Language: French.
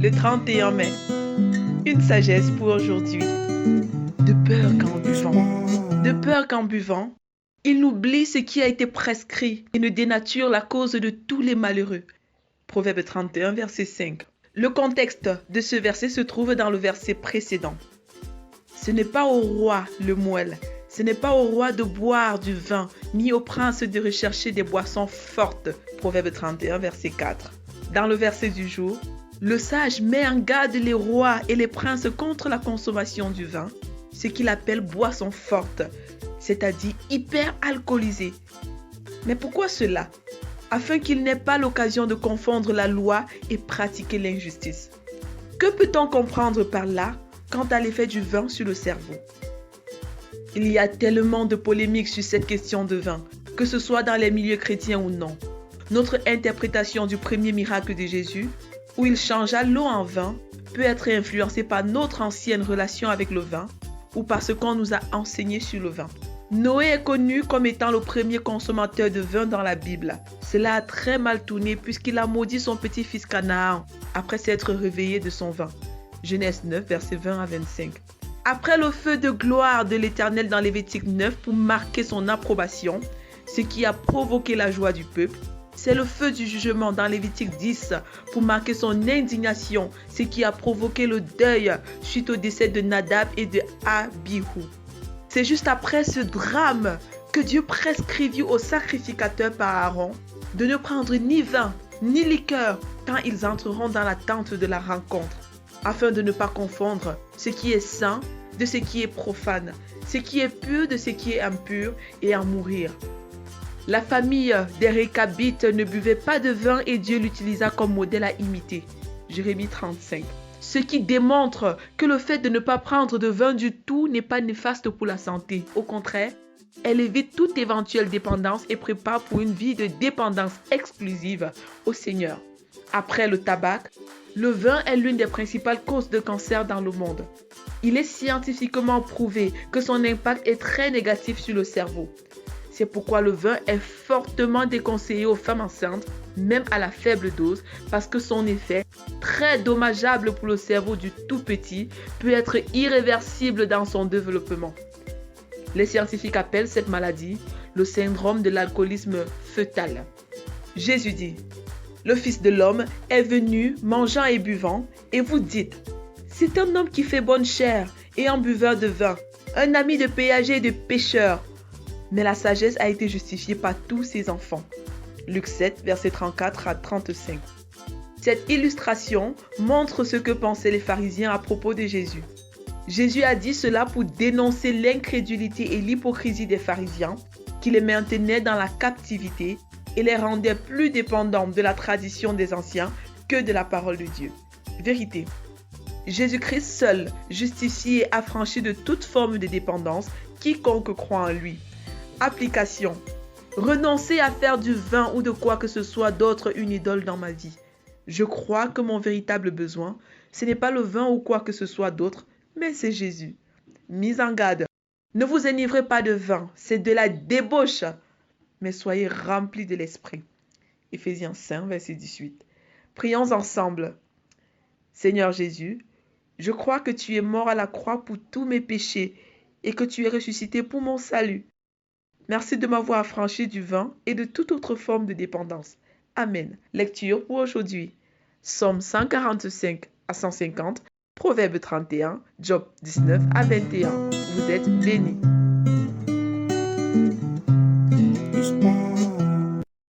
Le 31 mai. Une sagesse pour aujourd'hui. De peur qu'en buvant. De peur qu'en buvant, il n'oublie ce qui a été prescrit et ne dénature la cause de tous les malheureux. Proverbe 31, verset 5. Le contexte de ce verset se trouve dans le verset précédent. Ce n'est pas au roi le moelle, ce n'est pas au roi de boire du vin, ni au prince de rechercher des boissons fortes. Proverbe 31, verset 4. Dans le verset du jour, le sage met en garde les rois et les princes contre la consommation du vin, ce qu'il appelle boisson forte, c'est-à-dire hyper alcoolisée. Mais pourquoi cela? Afin qu'il n'ait pas l'occasion de confondre la loi et pratiquer l'injustice. Que peut-on comprendre par là quant à l'effet du vin sur le cerveau? Il y a tellement de polémiques sur cette question de vin, que ce soit dans les milieux chrétiens ou non. Notre interprétation du premier miracle de Jésus, où il changea l'eau en vin, peut être influencée par notre ancienne relation avec le vin ou par ce qu'on nous a enseigné sur le vin. Noé est connu comme étant le premier consommateur de vin dans la Bible. Cela a très mal tourné puisqu'il a maudit son petit-fils Canaan après s'être réveillé de son vin. Genèse 9, versets 20 à 25. Après le feu de gloire de l'Éternel dans Lévitique 9 pour marquer son approbation, ce qui a provoqué la joie du peuple, c'est le feu du jugement dans Lévitique 10 pour marquer son indignation, ce qui a provoqué le deuil suite au décès de Nadab et de Abihu. C'est juste après ce drame que Dieu prescrivit aux sacrificateurs par Aaron de ne prendre ni vin ni liqueur quand ils entreront dans la tente de la rencontre, afin de ne pas confondre ce qui est saint de ce qui est profane, ce qui est pur de ce qui est impur, et en mourir. La famille des Récabites ne buvait pas de vin et Dieu l'utilisa comme modèle à imiter. Jérémie 35. Ce qui démontre que le fait de ne pas prendre de vin du tout n'est pas néfaste pour la santé. Au contraire, elle évite toute éventuelle dépendance et prépare pour une vie de dépendance exclusive au Seigneur. Après le tabac, le vin est l'une des principales causes de cancer dans le monde. Il est scientifiquement prouvé que son impact est très négatif sur le cerveau. C'est pourquoi le vin est fortement déconseillé aux femmes enceintes, même à la faible dose, parce que son effet, très dommageable pour le cerveau du tout petit, peut être irréversible dans son développement. Les scientifiques appellent cette maladie le syndrome de l'alcoolisme fœtal. Jésus dit: le Fils de l'homme est venu mangeant et buvant, et vous dites: c'est un homme qui fait bonne chère et un buveur de vin, un ami de péagers et de pêcheurs. Mais la sagesse a été justifiée par tous ses enfants. Luc 7, versets 34 à 35. Cette illustration montre ce que pensaient les pharisiens à propos de Jésus. Jésus a dit cela pour dénoncer l'incrédulité et l'hypocrisie des pharisiens qui les maintenaient dans la captivité et les rendaient plus dépendants de la tradition des anciens que de la parole de Dieu. Vérité. Jésus-Christ seul justifie et affranchit de toute forme de dépendance quiconque croit en lui. Application. Renoncer à faire du vin ou de quoi que ce soit d'autre une idole dans ma vie. Je crois que mon véritable besoin, ce n'est pas le vin ou quoi que ce soit d'autre, mais c'est Jésus. Mise en garde. Ne vous enivrez pas de vin, c'est de la débauche, mais soyez remplis de l'esprit. Éphésiens 5, verset 18. Prions ensemble. Seigneur Jésus, je crois que tu es mort à la croix pour tous mes péchés et que tu es ressuscité pour mon salut. Merci de m'avoir affranchi du vin et de toute autre forme de dépendance. Amen. Lecture pour aujourd'hui. Psaume 145 à 150, Proverbe 31, Job 19 à 21. Vous êtes bénis.